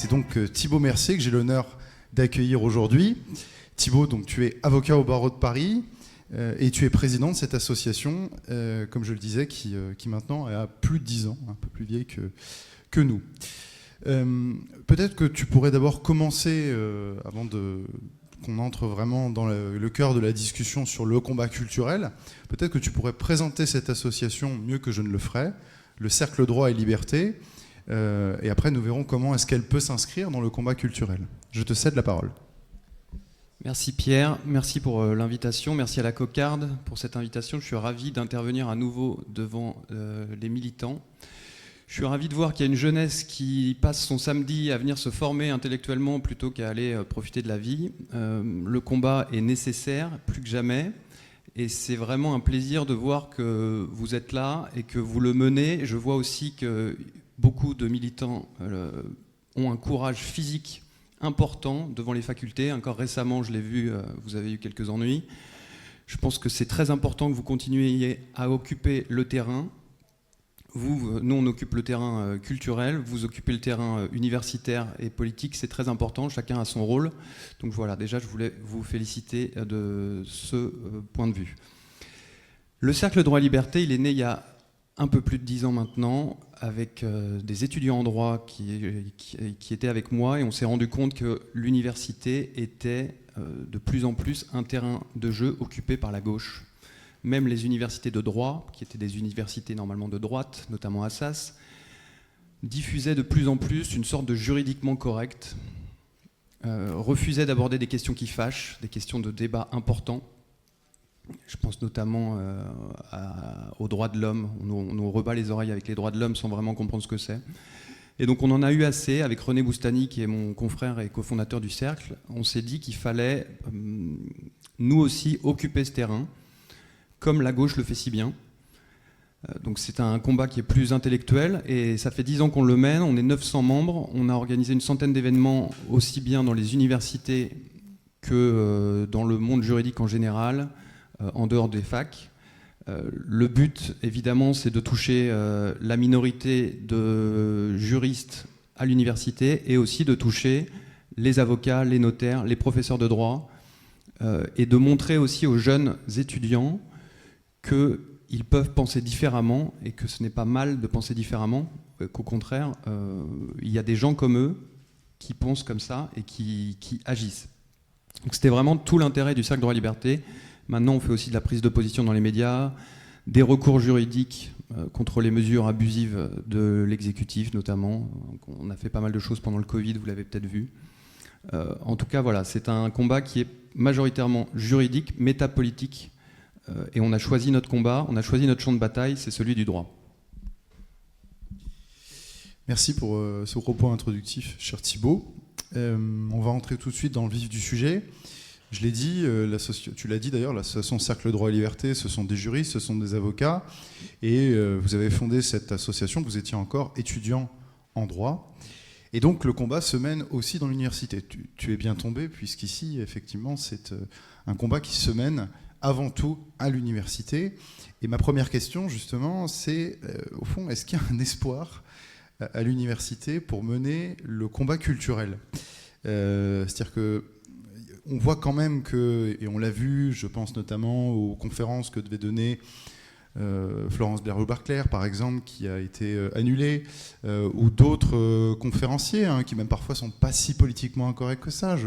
C'est donc Thibaut Mercier que j'ai l'honneur d'accueillir aujourd'hui. Thibaut, donc, tu es avocat au barreau de Paris et tu es président de cette association, comme je le disais, qui maintenant a plus de 10 ans, un peu plus vieille que nous. Peut-être que tu pourrais d'abord commencer, avant qu'on entre vraiment dans le cœur de la discussion sur le combat culturel, peut-être que tu pourrais présenter cette association mieux que je ne le ferai, le Cercle Droit et Liberté, et après nous verrons comment est-ce qu'elle peut s'inscrire dans le combat culturel. Je te cède la parole. Merci Pierre, merci pour l'invitation, merci à la Cocarde pour cette invitation. Je suis ravi d'intervenir à nouveau devant les militants. Je suis ravi de voir qu'il y a une jeunesse qui passe son samedi à venir se former intellectuellement plutôt qu'à aller profiter de la vie. Le combat est nécessaire, plus que jamais. Et c'est vraiment un plaisir de voir que vous êtes là et que vous le menez. Je vois aussi que beaucoup de militants ont un courage physique important devant les facultés. Encore récemment, je l'ai vu, vous avez eu quelques ennuis. Je pense que c'est très important que vous continuiez à occuper le terrain. Nous, on occupe le terrain culturel, vous occupez le terrain universitaire et politique, c'est très important, chacun a son rôle. Donc voilà, déjà, je voulais vous féliciter de ce point de vue. Le Cercle Droit et Liberté, il est né il y a un peu plus de 10 ans maintenant, avec des étudiants en droit qui étaient avec moi, et on s'est rendu compte que l'université était de plus en plus un terrain de jeu occupé par la gauche. Même les universités de droit, qui étaient des universités normalement de droite, notamment Assas, diffusaient de plus en plus une sorte de juridiquement correct, refusaient d'aborder des questions qui fâchent, des questions de débat importants. Je pense notamment aux droits de l'homme. On nous rebat les oreilles avec les droits de l'homme sans vraiment comprendre ce que c'est. Et donc on en a eu assez avec René Boustany, qui est mon confrère et cofondateur du Cercle. On s'est dit qu'il fallait, nous aussi, occuper ce terrain, comme la gauche le fait si bien. Donc c'est un combat qui est plus intellectuel, et ça fait 10 ans qu'on le mène, on est 900 membres, on a organisé une centaine d'événements aussi bien dans les universités que dans le monde juridique en général, en dehors des facs. Le but, évidemment, c'est de toucher la minorité de juristes à l'université, et aussi de toucher les avocats, les notaires, les professeurs de droit, et de montrer aussi aux jeunes étudiants qu'ils peuvent penser différemment et que ce n'est pas mal de penser différemment, qu'au contraire, il y a des gens comme eux qui pensent comme ça et qui agissent. Donc c'était vraiment tout l'intérêt du Cercle Droit et Liberté. Maintenant, on fait aussi de la prise de position dans les médias, des recours juridiques contre les mesures abusives de l'exécutif notamment. Donc, on a fait pas mal de choses pendant le Covid, vous l'avez peut-être vu. En tout cas, voilà, c'est un combat qui est majoritairement juridique, métapolitique, et on a choisi notre combat, on a choisi notre champ de bataille, c'est celui du droit. Merci pour ce propos introductif, cher Thibaut. On va entrer tout de suite dans le vif du sujet. Je l'ai dit, tu l'as dit d'ailleurs, l'association Cercle Droit et Liberté, ce sont des juristes, ce sont des avocats, et vous avez fondé cette association, vous étiez encore étudiant en droit, et donc le combat se mène aussi dans l'université. Tu es bien tombé, puisqu'ici, effectivement, c'est un combat qui se mène avant tout à l'université. Et ma première question, justement, c'est, au fond, est-ce qu'il y a un espoir à l'université pour mener le combat culturel ? C'est-à-dire que on voit quand même que, et on l'a vu, je pense notamment aux conférences que devait donner Florence Blairou-Barclair, par exemple, qui a été annulée, ou d'autres conférenciers, qui même parfois sont pas si politiquement incorrects que ça.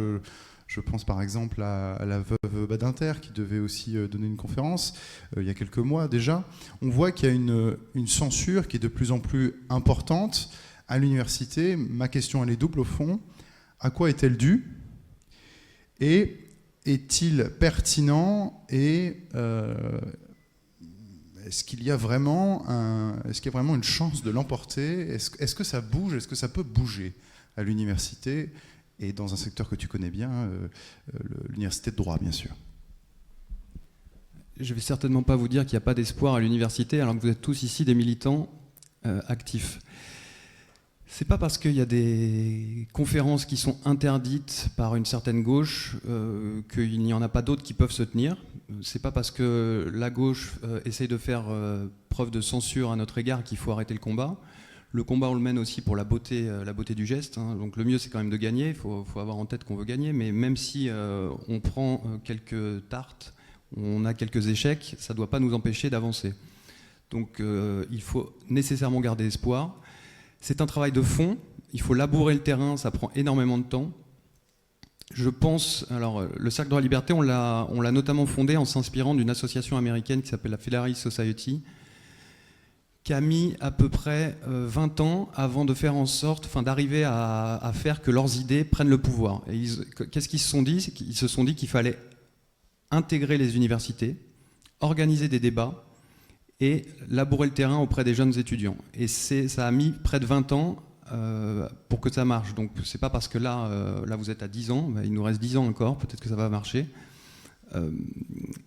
Je pense par exemple à la veuve Badinter, qui devait aussi donner une conférence il y a quelques mois déjà. On voit qu'il y a une censure qui est de plus en plus importante à l'université. Ma question, elle est double au fond. À quoi est-elle due ? Et est-il pertinent, et est-ce qu'il y a vraiment une chance de l'emporter ? Est-ce que ça bouge ? Est-ce que ça peut bouger à l'université ? Et dans un secteur que tu connais bien, l'université de droit, bien sûr. Je ne vais certainement pas vous dire qu'il n'y a pas d'espoir à l'université, alors que vous êtes tous ici des militants actifs. C'est pas parce qu'il y a des conférences qui sont interdites par une certaine gauche qu'il n'y en a pas d'autres qui peuvent se tenir. C'est pas parce que la gauche essaye de faire preuve de censure à notre égard qu'il faut arrêter le combat. Le combat, on le mène aussi pour la beauté du geste. Hein. Donc le mieux, c'est quand même de gagner. Il faut avoir en tête qu'on veut gagner. Mais même si on prend quelques tartes, on a quelques échecs, ça ne doit pas nous empêcher d'avancer. Donc il faut nécessairement garder espoir. C'est un travail de fond. Il faut labourer le terrain, ça prend énormément de temps. Je pense, alors le Cercle Droit et Liberté, on l'a notamment fondé en s'inspirant d'une association américaine qui s'appelle la Federalist Society, qui a mis à peu près 20 ans avant de faire en sorte, d'arriver à faire que leurs idées prennent le pouvoir. Et qu'est-ce qu'ils se sont dit? Ils se sont dit qu'il fallait intégrer les universités, organiser des débats et labourer le terrain auprès des jeunes étudiants. Et ça a mis près de 20 ans pour que ça marche. Donc c'est pas parce que là vous êtes à 10 ans, il nous reste 10 ans encore, peut-être que ça va marcher.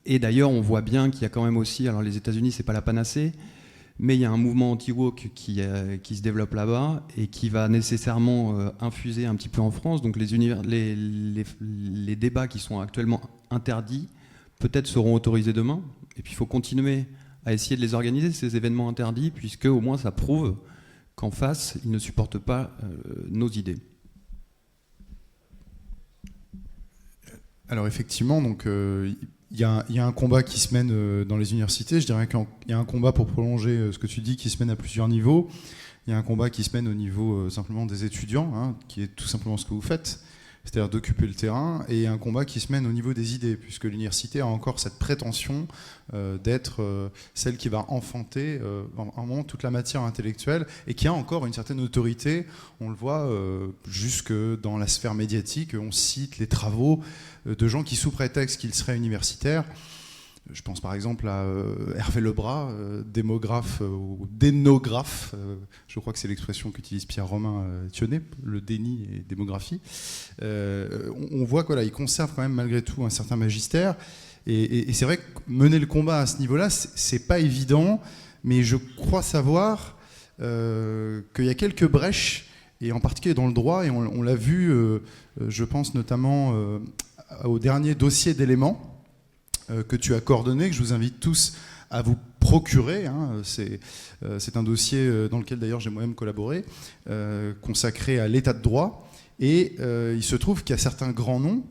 Et d'ailleurs, on voit bien qu'il y a quand même aussi, alors les États-Unis, c'est pas la panacée, mais il y a un mouvement anti-woke qui se développe là-bas et qui va nécessairement infuser un petit peu en France. Donc les débats qui sont actuellement interdits, peut-être seront autorisés demain. Et puis il faut continuer à essayer de les organiser, ces événements interdits, puisque au moins ça prouve qu'en face, ils ne supportent pas nos idées. Alors effectivement, donc il y a un combat qui se mène dans les universités. Je dirais qu'il y a un combat, pour prolonger ce que tu dis, qui se mène à plusieurs niveaux. Il y a un combat qui se mène au niveau simplement des étudiants, hein, qui est tout simplement ce que vous faites, c'est-à-dire d'occuper le terrain, et un combat qui se mène au niveau des idées, puisque l'université a encore cette prétention d'être celle qui va enfanter vraiment toute la matière intellectuelle, et qui a encore une certaine autorité. On le voit jusque dans la sphère médiatique, on cite les travaux de gens qui, sous prétexte qu'ils seraient universitaires, je pense par exemple à Hervé Lebras, démographe ou dénographe, je crois que c'est l'expression qu'utilise Pierre Romain Thionnet, le déni et démographie. On voit qu'il conserve quand même malgré tout un certain magistère. Et c'est vrai que mener le combat à ce niveau-là, c'est pas évident, mais je crois savoir qu'il y a quelques brèches, et en particulier dans le droit, et on l'a vu, je pense notamment au dernier dossier d'éléments que tu as coordonné, que je vous invite tous à vous procurer. Hein. C'est un dossier dans lequel d'ailleurs j'ai moi-même collaboré, consacré à l'état de droit. Et il se trouve qu'il y a certains grands noms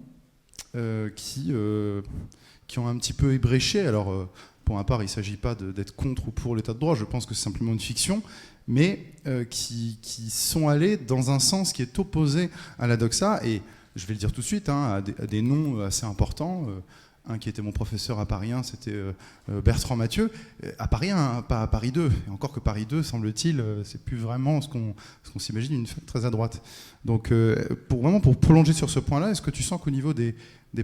qui ont un petit peu ébréché. Alors, pour ma part, il ne s'agit pas d'être contre ou pour l'état de droit, je pense que c'est simplement une fiction, mais qui sont allés dans un sens qui est opposé à la doxa. Et je vais le dire tout de suite, hein, à des noms assez importants. Un qui était mon professeur à Paris 1, c'était Bertrand Mathieu. À Paris 1, pas à Paris 2. Et encore que Paris 2, semble-t-il, c'est plus vraiment ce qu'on s'imagine, une fac très à droite. Donc, pour prolonger sur ce point-là, est-ce que tu sens qu'au niveau des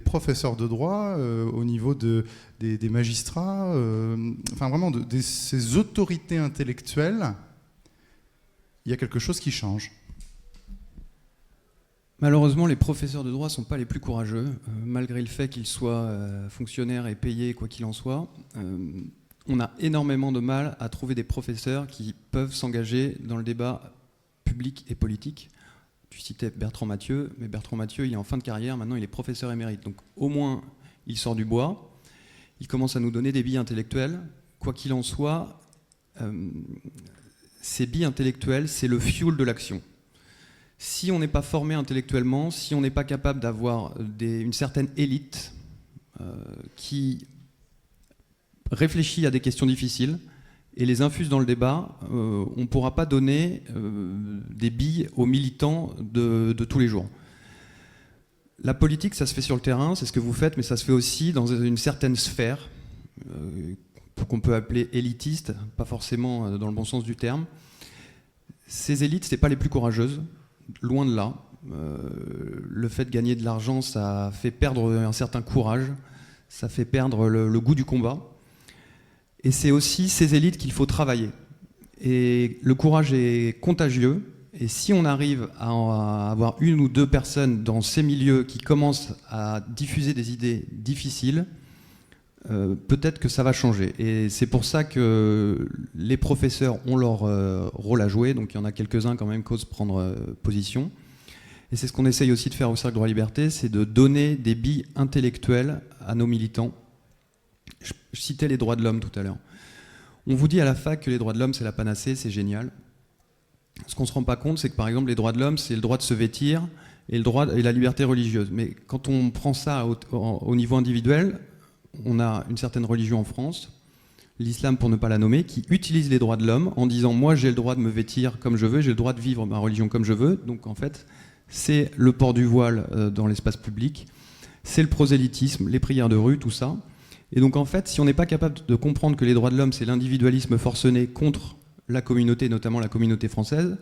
professeurs de droit, au niveau des magistrats, vraiment de ces autorités intellectuelles, il y a quelque chose qui change? Malheureusement, les professeurs de droit ne sont pas les plus courageux, malgré le fait qu'ils soient fonctionnaires et payés, quoi qu'il en soit. On a énormément de mal à trouver des professeurs qui peuvent s'engager dans le débat public et politique. Tu citais Bertrand Mathieu, mais Bertrand Mathieu, il est en fin de carrière, maintenant il est professeur émérite. Donc au moins, il sort du bois, il commence à nous donner des billes intellectuelles. Quoi qu'il en soit, ces billes intellectuelles, c'est le fuel de l'action. Si on n'est pas formé intellectuellement, si on n'est pas capable d'avoir une certaine élite qui réfléchit à des questions difficiles et les infuse dans le débat, on ne pourra pas donner des billes aux militants de tous les jours. La politique, ça se fait sur le terrain, c'est ce que vous faites, mais ça se fait aussi dans une certaine sphère qu'on peut appeler élitiste, pas forcément dans le bon sens du terme. Ces élites, ce n'est pas les plus courageuses. Loin de là. Le fait de gagner de l'argent, ça fait perdre un certain courage, ça fait perdre le goût du combat. Et c'est aussi ces élites qu'il faut travailler. Et le courage est contagieux. Et si on arrive à avoir une ou deux personnes dans ces milieux qui commencent à diffuser des idées difficiles, peut-être que ça va changer. Et c'est pour ça que les professeurs ont leur rôle à jouer. Donc il y en a quelques-uns quand même qui osent prendre position. Et c'est ce qu'on essaye aussi de faire au Cercle Droit et Liberté, c'est de donner des billes intellectuelles à nos militants. Je citais les droits de l'homme tout à l'heure. On vous dit à la fac que les droits de l'homme c'est la panacée, c'est génial. Ce qu'on ne se rend pas compte, c'est que par exemple les droits de l'homme, c'est le droit de se vêtir et la liberté religieuse. Mais quand on prend ça au niveau individuel, on a une certaine religion en France, l'islam pour ne pas la nommer, qui utilise les droits de l'homme en disant moi j'ai le droit de me vêtir comme je veux, j'ai le droit de vivre ma religion comme je veux. Donc en fait, c'est le port du voile dans l'espace public, c'est le prosélytisme, les prières de rue, tout ça. Et donc en fait, si on n'est pas capable de comprendre que les droits de l'homme, c'est l'individualisme forcené contre la communauté, notamment la communauté française,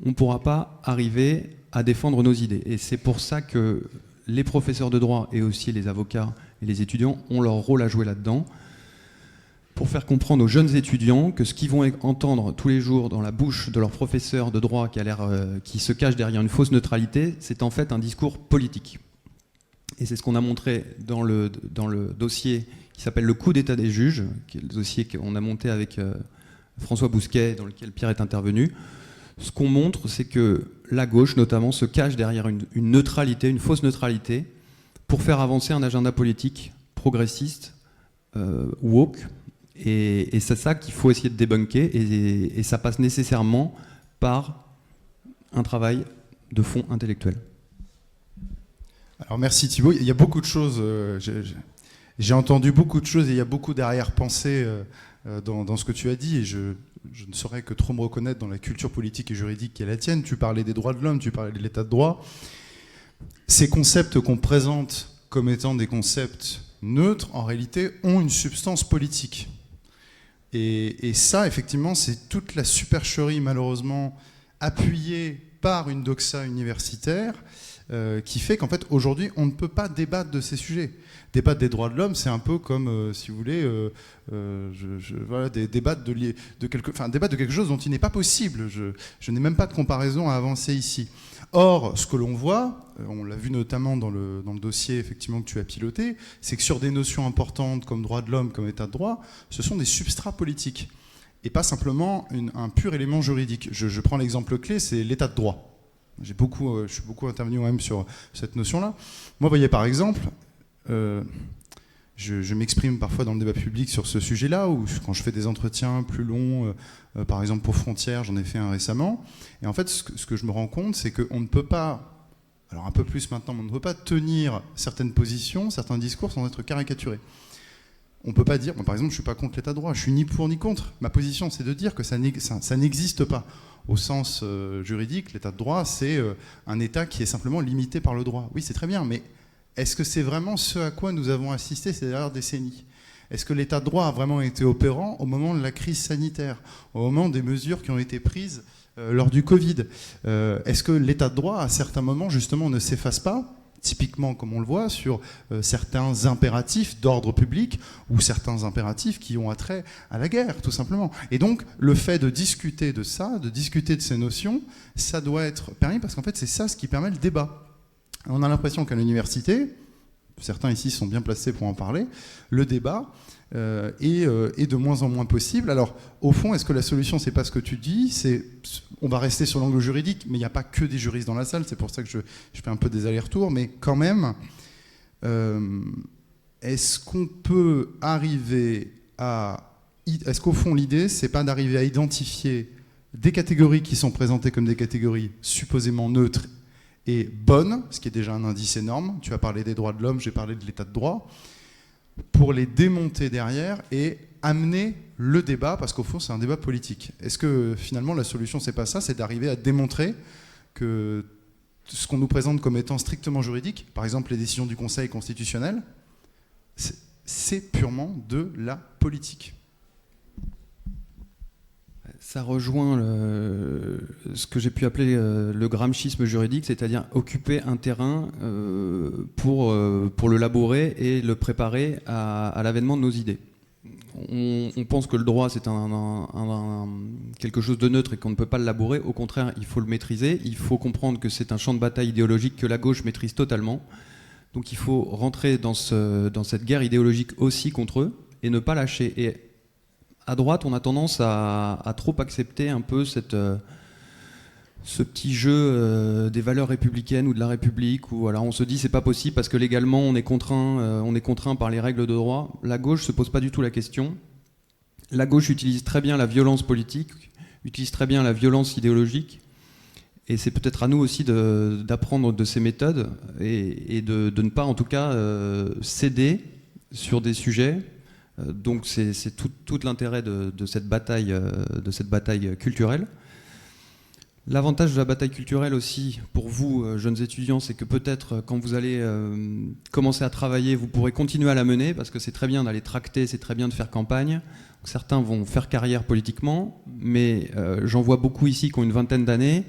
on ne pourra pas arriver à défendre nos idées. Et c'est pour ça que les professeurs de droit et aussi les avocats et les étudiants ont leur rôle à jouer là-dedans, pour faire comprendre aux jeunes étudiants que ce qu'ils vont entendre tous les jours dans la bouche de leur professeur de droit qui se cache derrière une fausse neutralité, c'est en fait un discours politique. Et c'est ce qu'on a montré dans le dossier qui s'appelle le coup d'état des juges, qui est le dossier qu'on a monté avec François Bousquet, dans lequel Pierre est intervenu. Ce qu'on montre, c'est que la gauche, notamment, se cache derrière une neutralité, une fausse neutralité, pour faire avancer un agenda politique progressiste, woke. Et c'est ça qu'il faut essayer de débunker, et ça passe nécessairement par un travail de fond intellectuel. Alors merci Thibaut, il y a beaucoup de choses, j'ai entendu beaucoup de choses et il y a beaucoup d'arrière-pensées dans ce que tu as dit, et je ne saurais que trop me reconnaître dans la culture politique et juridique qui est la tienne. Tu parlais des droits de l'homme, tu parlais de l'état de droit. Ces concepts qu'on présente comme étant des concepts neutres, en réalité, ont une substance politique. Et ça, effectivement, c'est toute la supercherie, malheureusement, appuyée par une doxa universitaire, qui fait qu'en fait, aujourd'hui, on ne peut pas débattre de ces sujets. Débattre des droits de l'homme, c'est un peu comme, si vous voulez, voilà, débattre débattre de quelque chose dont il n'est pas possible. Je n'ai même pas de comparaison à avancer ici. Or, ce que l'on voit, on l'a vu notamment dans le dossier effectivement que tu as piloté, c'est que sur des notions importantes comme droits de l'homme, comme état de droit, ce sont des substrats politiques et pas simplement un pur élément juridique. Je prends l'exemple clé, c'est l'état de droit. Je suis beaucoup intervenu même sur cette notion-là. Moi, vous voyez, par exemple, je m'exprime parfois dans le débat public sur ce sujet-là, ou quand je fais des entretiens plus longs, par exemple pour Frontières, j'en ai fait un récemment. Et en fait, ce que je me rends compte, c'est qu'on ne peut pas, alors un peu plus maintenant, mais on ne peut pas tenir certaines positions, certains discours sans être caricaturé. On ne peut pas dire, moi, par exemple, je ne suis pas contre l'état de droit, je suis ni pour ni contre. Ma position, c'est de dire que ça n'existe pas. Au sens juridique, l'état de droit, c'est un état qui est simplement limité par le droit. Oui, c'est très bien, mais est-ce que c'est vraiment ce à quoi nous avons assisté ces dernières décennies ? Est-ce que l'état de droit a vraiment été opérant au moment de la crise sanitaire, au moment des mesures qui ont été prises lors du Covid ? Est-ce que l'état de droit, à certains moments, justement, ne s'efface pas ? Typiquement, comme on le voit, sur certains impératifs d'ordre public ou certains impératifs qui ont attrait à la guerre, tout simplement. Et donc, le fait de discuter de ça, de discuter de ces notions, ça doit être permis parce qu'en fait, c'est ça ce qui permet le débat. On a l'impression qu'à l'université, certains ici sont bien placés pour en parler, le débat est de moins en moins possible. Alors, au fond, est-ce que la solution, c'est pas ce que tu dis ? On va rester sur l'angle juridique, mais il n'y a pas que des juristes dans la salle, c'est pour ça que je fais un peu des allers-retours, mais quand même, est-ce qu'on peut arriver à... Est-ce qu'au fond, l'idée, c'est pas d'arriver à identifier des catégories qui sont présentées comme des catégories supposément neutres et bonnes, ce qui est déjà un indice énorme. Tu as parlé des droits de l'homme, j'ai parlé de l'état de droit, pour les démonter derrière et amener le débat, parce qu'au fond, c'est un débat politique. Est-ce que finalement, la solution, c'est pas ça, c'est d'arriver à démontrer que ce qu'on nous présente comme étant strictement juridique, par exemple les décisions du Conseil constitutionnel, c'est purement de la politique. Ça rejoint ce que j'ai pu appeler le gramschisme juridique, c'est-à-dire occuper un terrain pour le labourer et le préparer à l'avènement de nos idées. On pense que le droit, c'est quelque chose de neutre et qu'on ne peut pas le labourer. Au contraire, il faut le maîtriser. Il faut comprendre que c'est un champ de bataille idéologique que la gauche maîtrise totalement. Donc il faut rentrer dans cette guerre idéologique aussi contre eux et ne pas lâcher. Et à droite, on a tendance à trop accepter un peu ce petit jeu des valeurs républicaines ou de la République, où voilà, on se dit c'est pas possible parce que légalement on est contraint par les règles de droit. La gauche se pose pas du tout la question. La gauche utilise très bien la violence politique, utilise très bien la violence idéologique. Et c'est peut-être à nous aussi d'apprendre de ces méthodes et de ne pas, en tout cas, céder sur des sujets. Donc c'est tout l'intérêt de cette bataille culturelle. L'avantage de la bataille culturelle aussi, pour vous, jeunes étudiants, c'est que peut-être quand vous allez commencer à travailler, vous pourrez continuer à la mener, parce que c'est très bien d'aller tracter, c'est très bien de faire campagne. Certains vont faire carrière politiquement, mais j'en vois beaucoup ici qui ont une vingtaine d'années,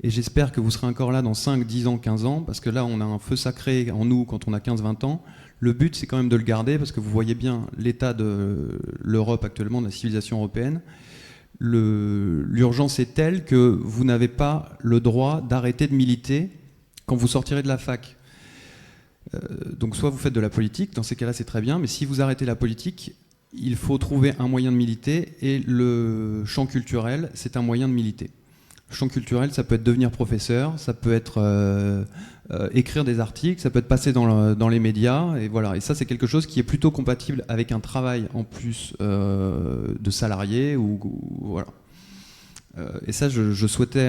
et j'espère que vous serez encore là dans 5, 10 ans, 15 ans, parce que là, on a un feu sacré en nous quand on a 15-20 ans. Le but, c'est quand même de le garder, parce que vous voyez bien l'état de l'Europe actuellement, de la civilisation européenne. L'urgence est telle que vous n'avez pas le droit d'arrêter de militer quand vous sortirez de la fac. Donc soit vous faites de la politique, dans ces cas-là c'est très bien, mais si vous arrêtez la politique, il faut trouver un moyen de militer, et le champ culturel, c'est un moyen de militer. Le champ culturel, ça peut être devenir professeur, ça peut être écrire des articles, ça peut être passer dans les médias, et voilà. Et ça, c'est quelque chose qui est plutôt compatible avec un travail en plus de salarié, ou voilà. Et ça, je souhaitais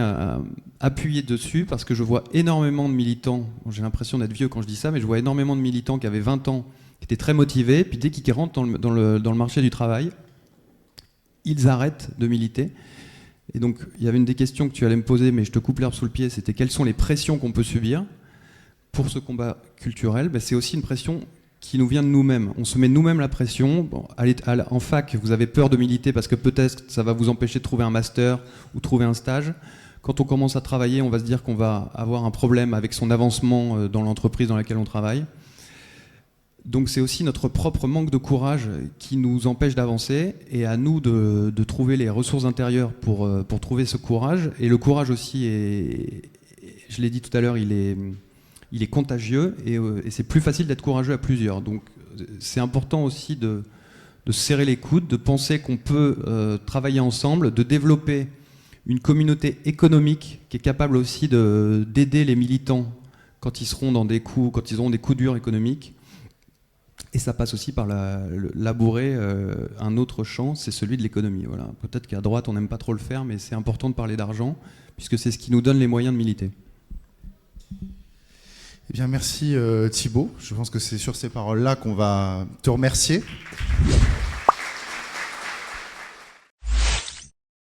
appuyer dessus, parce que je vois énormément de militants, j'ai l'impression d'être vieux quand je dis ça, mais je vois énormément de militants qui avaient 20 ans, qui étaient très motivés, puis dès qu'ils rentrent dans le marché du travail, ils arrêtent de militer. Et donc, il y avait une des questions que tu allais me poser, mais je te coupe l'herbe sous le pied, c'était quelles sont les pressions qu'on peut subir pour ce combat culturel. Ben, c'est aussi une pression qui nous vient de nous-mêmes. On se met nous-mêmes la pression. Bon, en fac, vous avez peur de militer parce que peut-être ça va vous empêcher de trouver un master ou trouver un stage. Quand on commence à travailler, on va se dire qu'on va avoir un problème avec son avancement dans l'entreprise dans laquelle on travaille. Donc c'est aussi notre propre manque de courage qui nous empêche d'avancer, et à nous de trouver les ressources intérieures pour trouver ce courage. Et le courage aussi, je l'ai dit tout à l'heure, il est contagieux, et c'est plus facile d'être courageux à plusieurs. Donc c'est important aussi de serrer les coudes, de penser qu'on peut travailler ensemble, de développer une communauté économique qui est capable aussi d'aider les militants quand ils auront des coups durs économiques. Et ça passe aussi par labourer un autre champ, c'est celui de l'économie. Voilà. Peut-être qu'à droite, on n'aime pas trop le faire, mais c'est important de parler d'argent, puisque c'est ce qui nous donne les moyens de militer. Eh bien, merci Thibaut. Je pense que c'est sur ces paroles-là qu'on va te remercier.